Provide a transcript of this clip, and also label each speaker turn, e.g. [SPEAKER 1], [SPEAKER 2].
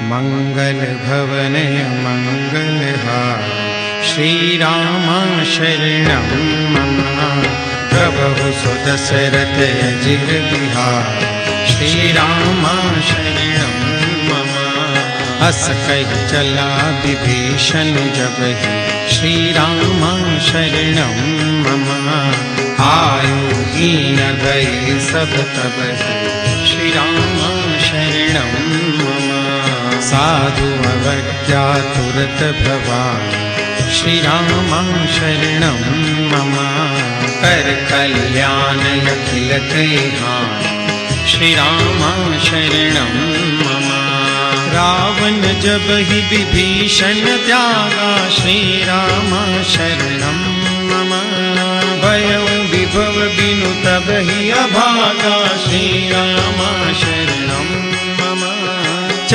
[SPEAKER 1] मंगल भवनय मंगलहार श्रीराम शरणं मम। प्रभु सुदशरथ अजिर बिहार श्रीराम शरणं मम। अस कहि चला विभीषण जब ही श्रीराम शरणं मम। आयु हीन भय सब तब श्रीराम शरणं मम। साधु अवज्ञा तुरत भवानि श्रीराम शरणं मम। कर कल्याण अखिल कल्याण श्रीराम शरणं मम। रावण जब ही विभीषण त्यागा श्रीराम शरणं मम। भयउ विभव बिनु तब ही अभागा श्रीराम शरणं